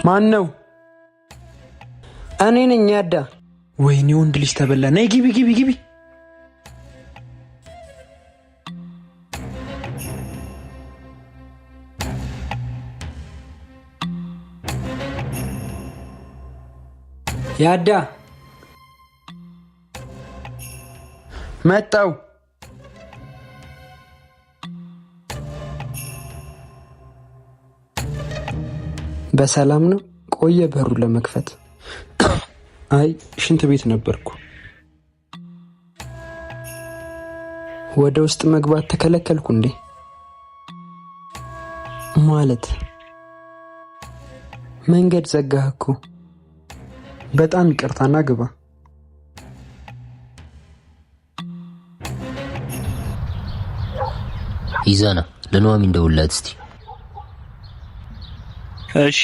ማን ነው? እኔ ነኝ ያዳ። ወይኔ ወንድ ልጅ ተበላ። ነይ ግቢ ግቢ ግቢ። ያዳ መጣው። በሰላም ነው? ቆየ በሩ ለመክፈት። አይ ሽንት ቤት ነበርኩ። ወደ ውስጥ መግባት ተከለከልኩ እንዴ? ማለት መንገድ ዘጋህ እኮ። በጣም ይቅርታና ግባ። ይዛና ለኑሐሚን እንደውላት እስቲ። እሺ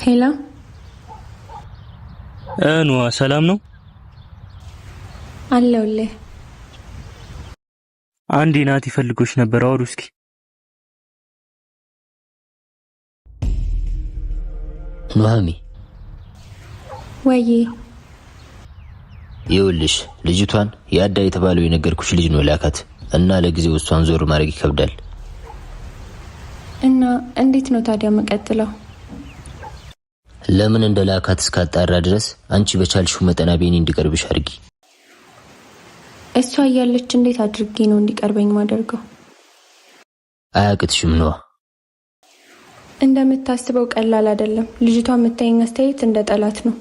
ሄላ ኑሐ ሰላም ነው? አለሁልህ። አንዴ ናቲ ፈልጎሽ ነበር። አውሩ እስኪ። ኑሐሚን ወይ ይኸውልሽ ልጅቷን ያዳ የተባለው የነገርኩሽ ልጅ ነው ላካት እና ለጊዜው እሷን ዞር ማድረግ ይከብዳል። እና እንዴት ነው ታዲያ መቀጥለው? ለምን እንደላካት እስካጣራ ድረስ አንቺ በቻልሽው መጠን አቤኔ እንዲቀርብሽ አድርጊ። እሷ እያለች እንዴት አድርጌ ነው እንዲቀርበኝ ማደርገው? አያቅትሽም ነዋ። እንደምታስበው ቀላል አይደለም። ልጅቷ የምታየኝ አስተያየት እንደ ጠላት ነው።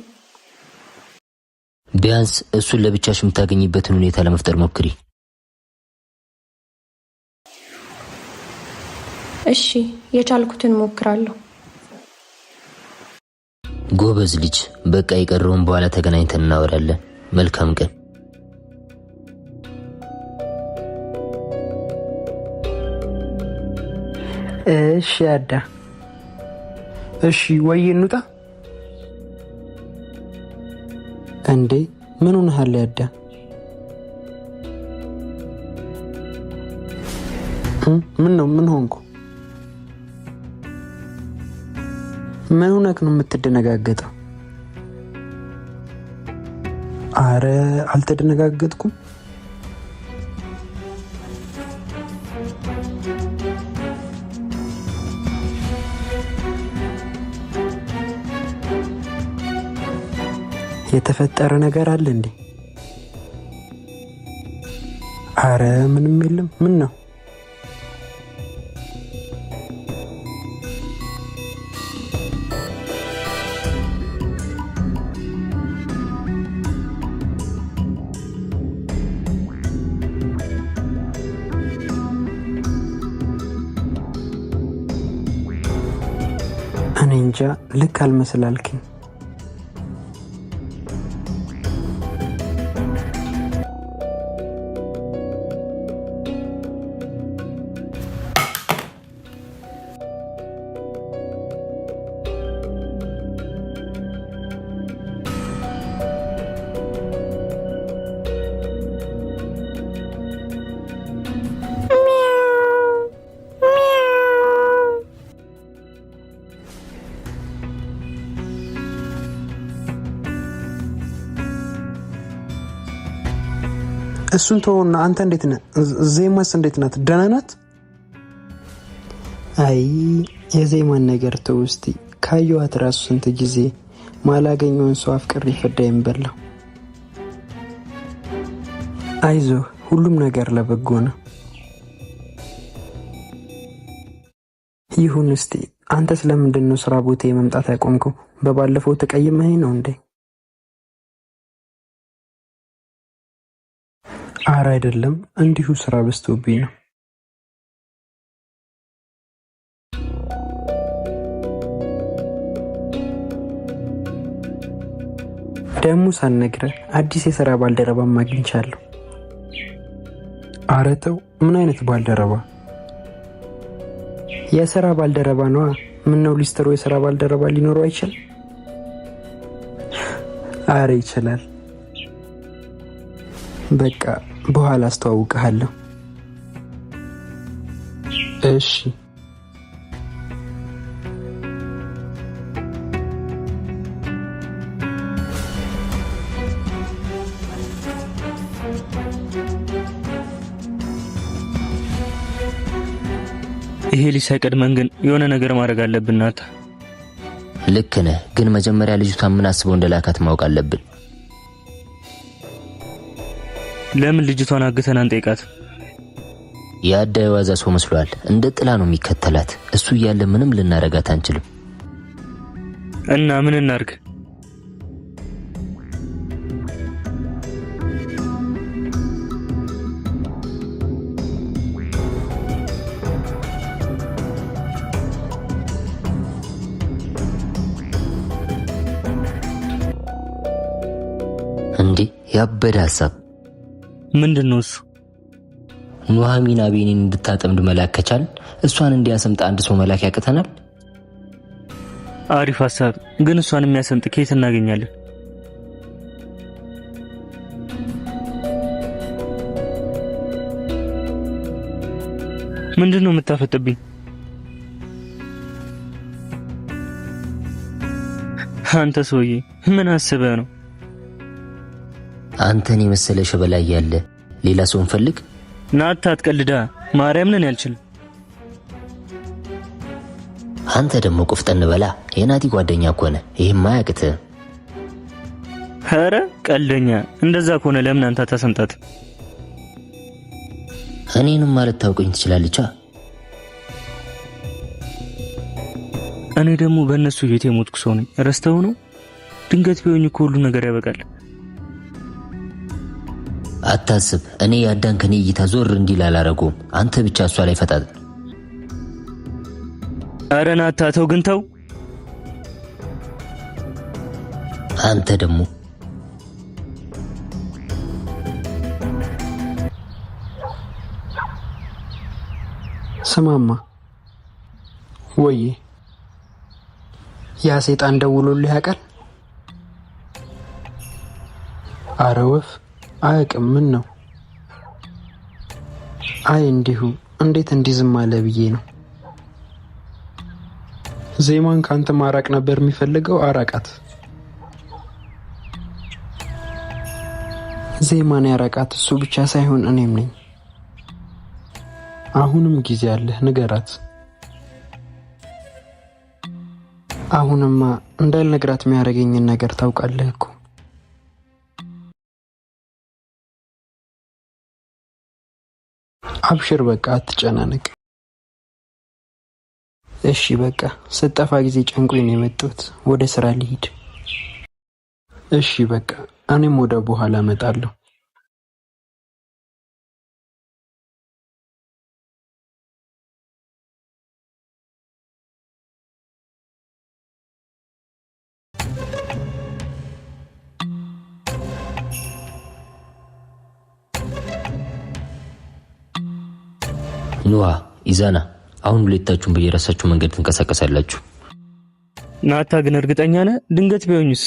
ቢያንስ እሱን ለብቻሽ የምታገኝበትን ሁኔታ ለመፍጠር ሞክሪ። እሺ የቻልኩትን ሞክራለሁ። ጎበዝ ልጅ። በቃ የቀረውን በኋላ ተገናኝተን እናወራለን። መልካም ቀን። እሺ ያዳ። እሺ ወይ እንውጣ። እንዴ ምን ሆነሃል ያዳ? ምን ነው? ምን ሆንኩ? ምን ሆነክ ነው የምትደነጋገጠው? አረ አልተደነጋገጥኩም። የተፈጠረ ነገር አለ እንዴ? አረ ምንም የለም። ምን ነው? እኔ እንጃ ልክ አልመስላልከኝ። እሱን ተወውና አንተ እንዴት ነህ? ዜማስ እንዴት ናት? ደህና ናት? አይ የዜማን ነገር ተው እስቲ። ካየኋት ራሱ ስንት ጊዜ ማላገኘውን ሰው አፍቅሬ ፈዳይም በላው። አይዞህ ሁሉም ነገር ለበጎ ነው። ይሁን እስቲ አንተ ስለምንድን ነው ስራ ቦታ የመምጣት ያቆምከው? በባለፈው ተቀይመኸኝ ነው እንዴ? አረ አይደለም፣ እንዲሁ ስራ በዝቶብኝ ነው። ደሙ ሳልነግርህ አዲስ የሥራ ባልደረባም አግኝቻለሁ። አረ ተው፣ ምን አይነት ባልደረባ? የሥራ ባልደረባ ነው። ምን ነው ሊስትሮ የሥራ ባልደረባ ሊኖረው አይችል? አረ ይችላል። በቃ በኋላ አስተዋውቅሃለሁ። እሺ ይሄ ልጅ ሳይቀድመን ግን የሆነ ነገር ማድረግ አለብን። ናታ ልክ ነህ፣ ግን መጀመሪያ ልጅቷን ምን አስበው እንደላካት ማወቅ አለብን። ለምን ልጅቷን አግተን አንጠይቃት? የአዳይ ዋዛ ሰው መስሏል። እንደ ጥላ ነው የሚከተላት። እሱ እያለ ምንም ልናረጋት አንችልም። እና ምን እናርግ? እንዴ ያበደ ሐሳብ ምንድነው እሱ? ኑሐሚን አቤኔን እንድታጠምድ መላክ ከቻል እሷን እንዲያሰምጥ አንድ ሰው መላክ ያቅተናል? አሪፍ ሐሳብ፣ ግን እሷን የሚያሰምጥ ከየት እናገኛለን? ምንድነው የምታፈጥብኝ? አንተ ሰውዬ ምን አስበህ ነው? አንተን የመሰለ ሸበላ ያለ ሌላ ሰው እንፈልግ። ናታ አትቀልዳ፣ ማርያምን ያልችል። አንተ ደግሞ ቁፍጠን በላ። የናቲ ጓደኛ ከሆነ ይሄማ አያቅትህም። ኧረ ቀልደኛ። እንደዛ ከሆነ ለምን አንተ ታሰምጣት? እኔንም ማለት ታውቀኝ ትችላለች። እኔ ደግሞ በእነሱ ቤት የሞትኩ ሰው ነኝ። ረስተው ነው? ድንገት ቢሆን እኮ ሁሉ ነገር ያበቃል። አታስብ፣ እኔ ያዳን ከኔ እይታ ዞር እንዲል አላረገውም። አንተ ብቻ እሷ ላይ ፈጣጥ። ኧረ ናታ ተው፣ ግን ተው። አንተ ደግሞ ስማማ፣ ወይ ያ ሰይጣን ደውሎልህ ያውቃል? አረ ወፍ አያውቅም። ምን ነው? አይ እንዲሁ እንዴት እንዲህ ዝም አለ ብዬ ነው። ዜማን ካንተ ማራቅ ነበር የሚፈልገው፣ አራቃት። ዜማን ያራቃት እሱ ብቻ ሳይሆን እኔም ነኝ። አሁንም ጊዜ አለህ፣ ንገራት። አሁንማ እንዳልነግራት የሚያደርገኝን ነገር ታውቃለህ እኮ። አብሽር፣ በቃ አትጨናነቅ። እሺ በቃ ስጠፋ ጊዜ ጨንቆኝ ነው የመጣሁት። ወደ ስራ ልሂድ። እሺ በቃ እኔም ወደ በኋላ እመጣለሁ። ኑሃ ኢዛና፣ አሁን ሁለታችሁም በየራሳችሁ መንገድ ትንቀሳቀሳላችሁ። ናታ ግን እርግጠኛ ነህ? ድንገት ቢሆንስ?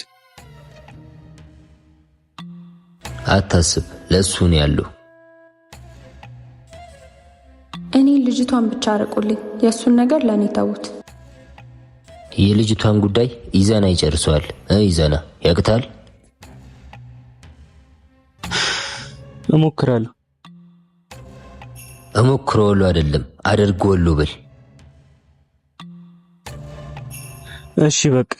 አታስብ፣ ለሱ ነው ያለው። እኔ ልጅቷን ብቻ አርቁልኝ፣ የእሱን ነገር ለእኔ ተዉት። የልጅቷን ጉዳይ ኢዛና ይጨርሰዋል። ኢዛና ያቅታል። እሞክራለሁ። እሞክረዋለሁ አይደለም አደርገዋለሁ በል። እሺ በቃ።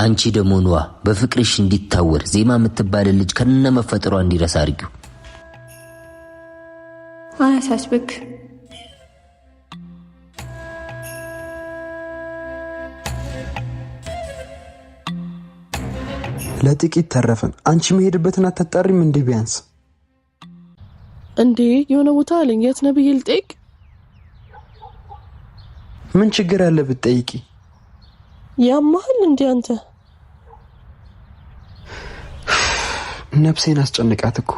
አንቺ ደግሞ ኑሃ በፍቅርሽ እንዲታወር ዜማ የምትባል ልጅ ከነመፈጠሯ እንዲረሳ አድርጊው። አያሳስብክ። ለጥቂት ተረፈን። አንቺ መሄድበትን አታጣሪም እንዴ? ቢያንስ እንዴ የሆነ ቦታ አለኝ። የት ነው ብዬ ልጠይቅ? ምን ችግር አለ ብትጠይቂ? ያማህል እንዴ አንተ? ነፍሴን አስጨንቃት እኮ።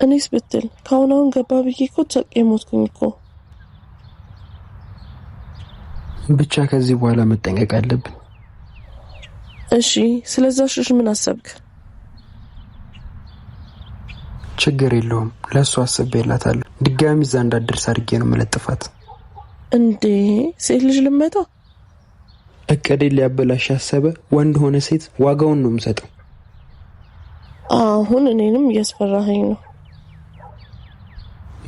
እኔስ ብትል ካሁን ገባ ብዬ እኮ ተቄ ሞትኩኝ እኮ። ብቻ ከዚህ በኋላ መጠንቀቅ አለብን። እሺ ስለዛ ሽሽ ምን አሰብክ? ችግር የለውም ለሱ አስቤላታለሁ። ድጋሚ እዛ እንዳትደርስ አድርጌ ነው መለጥፋት። እንዴ ሴት ልጅ ልመታ? እቅዴን ሊያበላሽ ያሰበ ወንድ ሆነ ሴት ዋጋውን ነው የምሰጠው። አሁን እኔንም እያስፈራኸኝ ነው።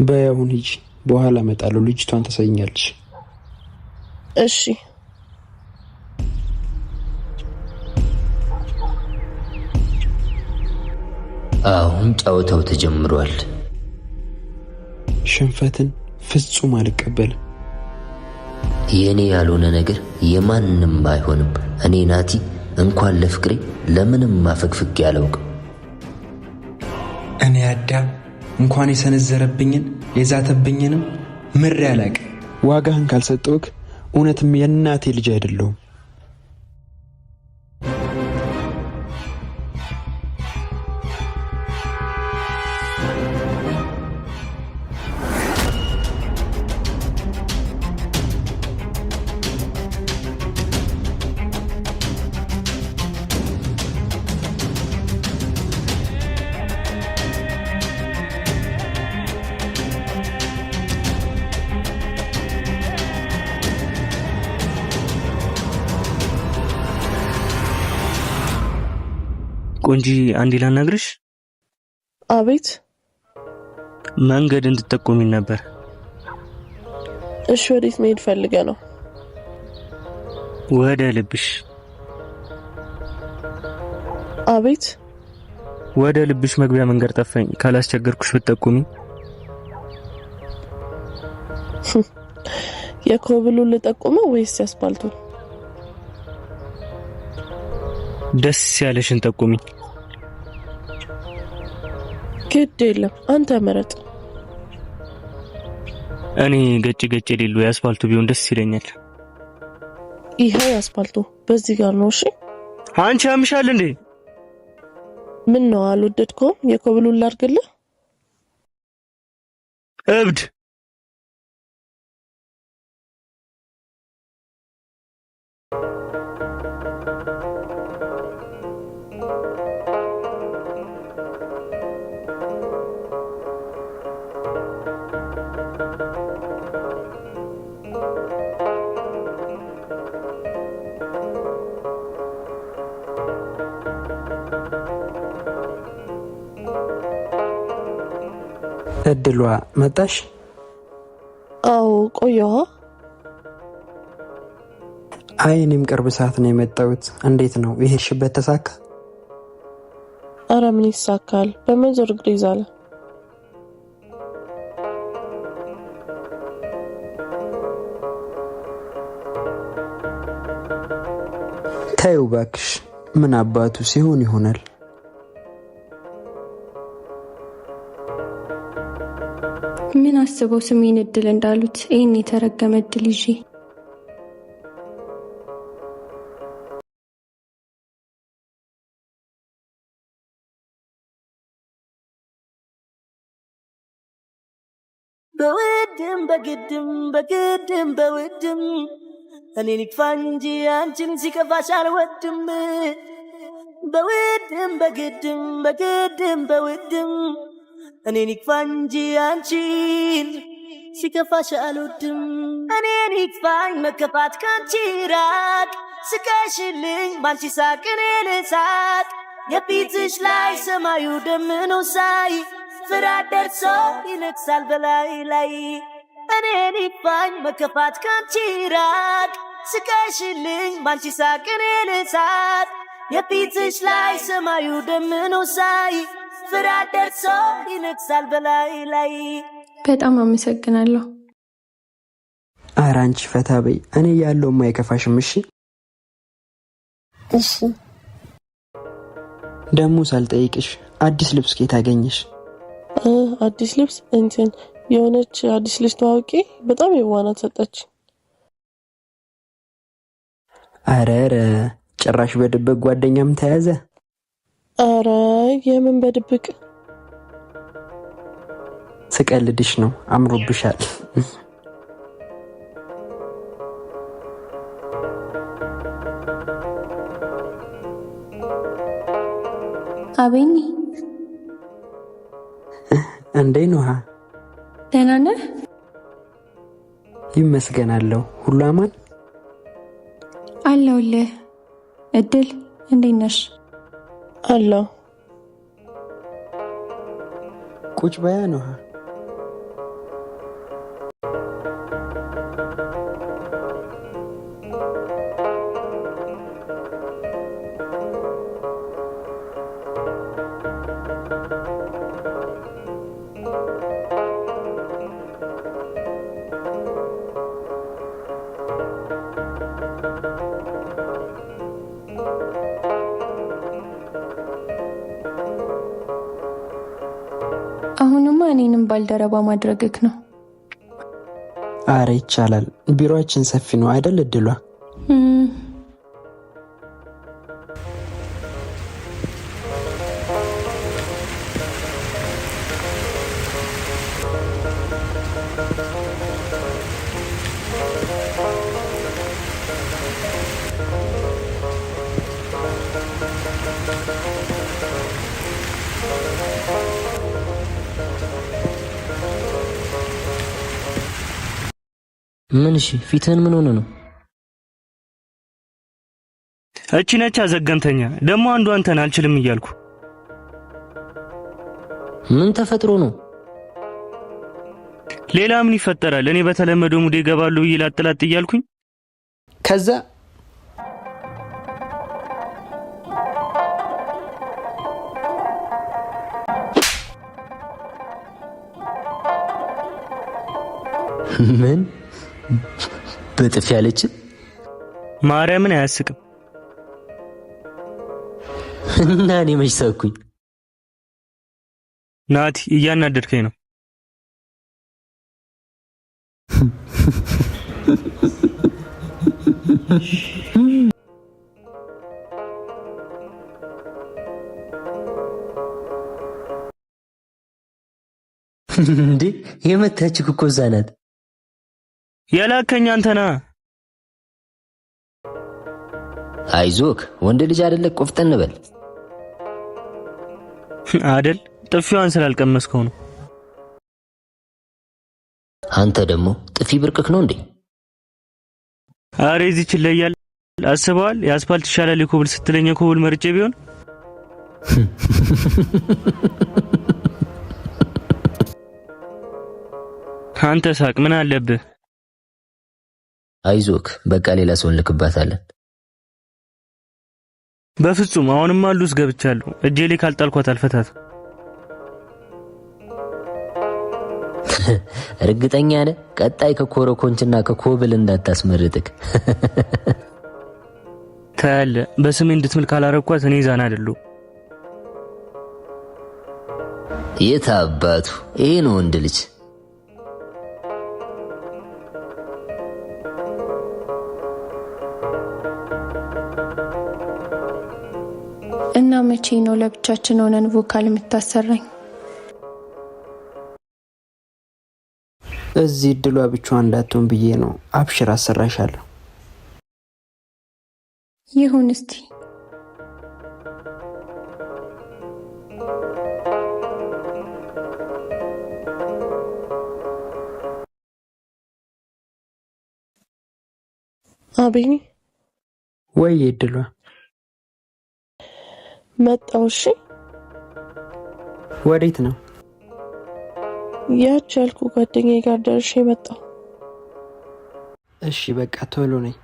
በያሁን ሂጂ፣ በኋላ እመጣለሁ። ልጅቷን ተሰኛለሽ። እሺ አሁን ጨዋታው ተጀምሯል። ሽንፈትን ፍጹም አልቀበልም። የኔ ያልሆነ ነገር የማንንም አይሆንም። እኔ ናቲ እንኳን ለፍቅሬ ለምንም ማፈግፍግ ያለውቅ። እኔ አዳም እንኳን የሰነዘረብኝን የዛተብኝንም ምር ያላቅ። ዋጋህን ካልሰጠውክ እውነትም የእናቴ ልጅ አይደለሁም። ቆንጂ አንዴ ላናግርሽ። አቤት። መንገድ እንድትጠቁሚኝ ነበር። እሺ ወዴት መሄድ ፈልገ ነው? ወደ ልብሽ። አቤት። ወደ ልብሽ መግቢያ መንገድ ጠፋኝ። ካላስቸገርኩሽ ብትጠቁሚኝ። የኮብሉን ልጠቁመው ወይስ ያስፓልቱ? ደስ ያለሽን ጠቁሚኝ። ግድ የለም አንተ ምረጥ። እኔ ገጭ የሌለው የአስፋልቱ ቢሆን ደስ ይለኛል። ይሄ የአስፋልቱ በዚህ ጋር ነው። እሺ አንቺ አምሻል እንዴ? ምን ነው አልወደድከውም? የኮብሉን ላድርግልህ? እብድ። እድሏ መጣሽ? አዎ ቆየዋ። አይ እኔም ቅርብ ሰዓት ነው የመጣሁት። እንዴት ነው የሄድሽበት ተሳካ? ኧረ ምን ይሳካል፣ በመዞር እግሬ ዛለ። ተይው እባክሽ፣ ምን አባቱ ሲሆን ይሆናል። ምን አስበው ስሜን እድል እንዳሉት ይሄን የተረገመ እድል ይዤ። በውድም በግድም በውድም እኔን ይክፋኝ እንጂ አንቺን ሲከፋሽ አልወድም። በውድም በግድም በውድም እኔን ይክፋኝ እንጂ አንቺን ሲከፋሽ አልወድም። እኔን ይክፋኝ መከፋት ካንቺ ራቅ፣ ስቀሽልኝ ባንቺ ሳቅ እኔ ልሳቅ። የፊትሽ ላይ ሰማዩ ደምኖ ሳይ ፍርሃት ደርሶ ይነግሳል በላይ ላይ። እኔን ይክፋኝ መከፋት ካንቺ ራቅ፣ ስቀሽልኝ ባንቺ ሳቅ እኔ ልሳቅ። የፊትሽ ላይ ሰማዩ ደምኖ ሳይ ፍርሃት ደርሶ ይነግሳል በላይ ላይ። በጣም አመሰግናለሁ። ኧረ አንቺ ፈታ በይ፣ እኔ ያለውማ አይከፋሽም። እሺ እሺ። ደሞ ሳልጠይቅሽ አዲስ ልብስ ከየት አገኘሽ? አዲስ ልብስ እንትን የሆነች አዲስ ልጅ ተዋውቂ በጣም የዋናት ሰጠች። አረረ ጭራሽ በድብቅ ጓደኛም ተያዘ። አረ የምን በድብቅ? ስቀልድሽ ነው። አምሮብሻል። አቤኒ እንዴት ነህ? ደህና ነህ? ይመስገናለሁ። ሁሉ አማን አለሁልህ። እድል እንዴት ነሽ? አለሁ። ቁጭ በያ ነው። አሁንማ እኔንም ባልደረባ ማድረግክ ነው። አረ ይቻላል። ቢሮአችን ሰፊ ነው አይደል እድሏ? ምን እሺ፣ ፊትህን ምን ሆነ ነው? እቺ ነች ዘገምተኛ። ደግሞ አንዱ አንተን አልችልም እያልኩ። ምን ተፈጥሮ ነው? ሌላ ምን ይፈጠራል? እኔ በተለመደው ሙዴ ገባለሁ ይላጥላጥ እያልኩኝ ከዛ ምን በጥፊ ያለች? ማርያምን አያስቅም። እና እኔ መች ሳኩኝ? ናቲ እያናደድከኝ ነው። እንዴ የመታችክ እኮ እዛ ናት። የላከኝ አንተና። አይዞክ ወንድ ልጅ አይደለ? ቆፍጠን በል አይደል? ጥፊዋን ስላልቀመስከው ነው። አንተ ደግሞ ጥፊ ብርቅክ ነው እንዴ? አሬ እዚች ላይ ያለ አስበዋል። የአስፋልት ይሻላል የኮብል ስትለኝ ኮብል መርጬ ቢሆን አንተ ሳቅ ምን አለብህ? አይዞክ በቃ ሌላ ሰው እንልክባታለን። በፍጹም አሁንማ ሉስ ገብቻለሁ። እጄ ላይ ካልጣልኳት አልፈታት። እርግጠኛ ነህ? ቀጣይ ከኮረኮንችና ከኮብል እንዳታስመርጥክ። ታያለ በስሜ እንድትምል ካላረኳት እኔ ዛና አይደለሁ። የት አባቱ ይሄ ነው ወንድ ልጅ። እና መቼ ነው ለብቻችን ሆነን ቮካል የምታሰራኝ? እዚህ እድሏ ብቻዋን እንዳትሆን ብዬ ነው። አብሽር አሰራሻለሁ። ይሁን እስቲ። አቤኒ ወይ እድሏ መጣው። እሺ ወዴት ነው? ያች ያልኩ ጓደኛዬ ጋር ደርሼ መጣሁ። እሺ በቃ ቶሎ ነኝ።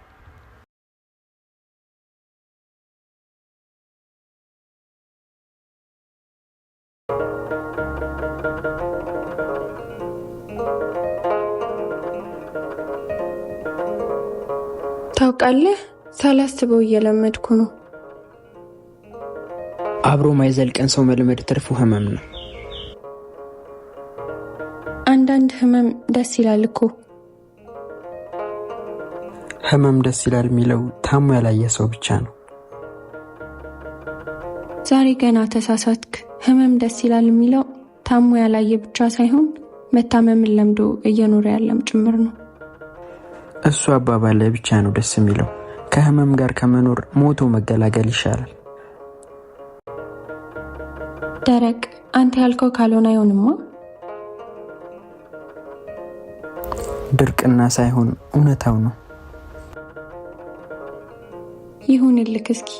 ታውቃለህ ሳላስበው እየለመድኩ ነው። አብሮ ማይዘልቀን ሰው መልመድ ትርፉ ህመም ነው። አንዳንድ ህመም ደስ ይላል እኮ። ህመም ደስ ይላል የሚለው ታሞ ያላየ ሰው ብቻ ነው። ዛሬ ገና ተሳሳትክ። ህመም ደስ ይላል የሚለው ታሞ ያላየ ብቻ ሳይሆን መታመምን ለምዶ እየኖረ ያለም ጭምር ነው። እሱ አባባል ላይ ብቻ ነው ደስ የሚለው። ከህመም ጋር ከመኖር ሞቶ መገላገል ይሻላል። ደረቅ፣ አንተ ያልከው ካልሆነ አይሆንማ። ድርቅና ሳይሆን እውነታው ነው። ይሁንልክ እስኪ።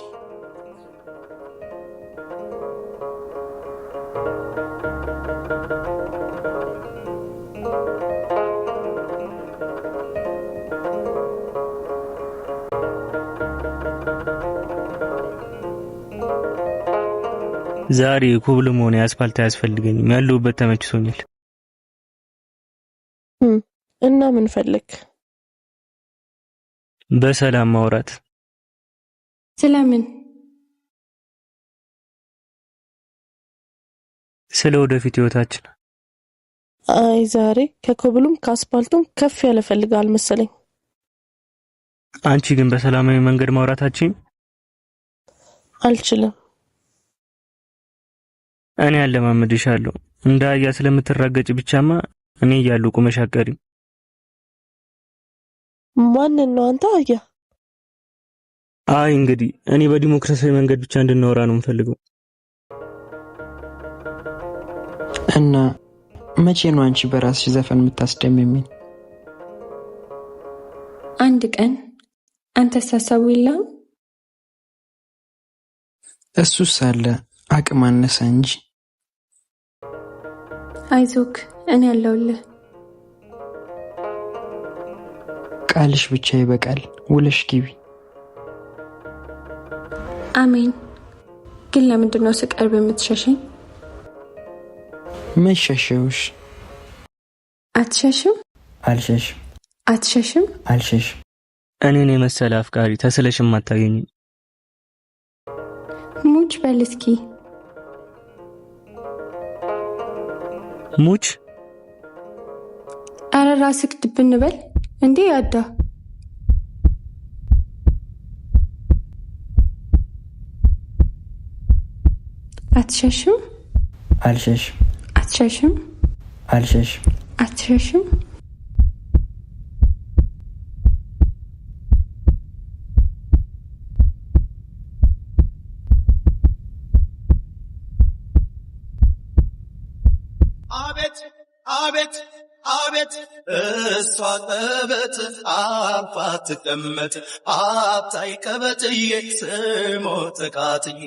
ዛሬ ኩብልም ሆነ አስፋልት አያስፈልገኝም። ያለሁበት ተመችቶኛል። እና ምን ፈልክ? በሰላም ማውራት። ስለምን? ስለ ወደፊት ህይወታችን። አይ ዛሬ ከኮብሉም ከአስፋልቱም ከፍ ያለ ፈልጋል መሰለኝ። አንቺ ግን በሰላማዊ መንገድ ማውራታችን አልችልም። እኔ አለማመድሻለሁ። እንደ አያ ስለምትራገጭ ብቻማ እኔ እያለሁ ቁመሽ አትቀሪም። ማንን ነው አንተ አያ? አይ እንግዲህ እኔ በዲሞክራሲያዊ መንገድ ብቻ እንድናወራ ነው የምፈልገው። እና መቼ ነው አንቺ በራስሽ ዘፈን የምታስደምሚኝ? አንድ ቀን አንተ ሳሳቡ ይላል። እሱስ አለ አቅም አነሰ እንጂ። አይዞክ፣ እኔ ያለሁልህ። ቃልሽ ብቻ ይበቃል። ውለሽ ግቢ። አሜን። ግን ለምንድን ነው ስቀርብ የምትሸሸኝ? መሸሸውሽ? አትሸሽም? አልሸሽም። አትሸሽም? አልሸሽም። እኔን የመሰለ አፍቃሪ ተስለሽም አታገኝ። ሙች በል እስኪ። ሙች? አረ ራስክ ድብን በል እንዴ ያዳ። አትሸሽም? አልሸሽም። አትሸሽም? አልሸሽም። አትሸሽም? አቤት አቤት አቤት እሷ ቀበጥ አፋ ትቀመጥ አብታይ ቀበጥዬ ስሞ ጥቃትዬ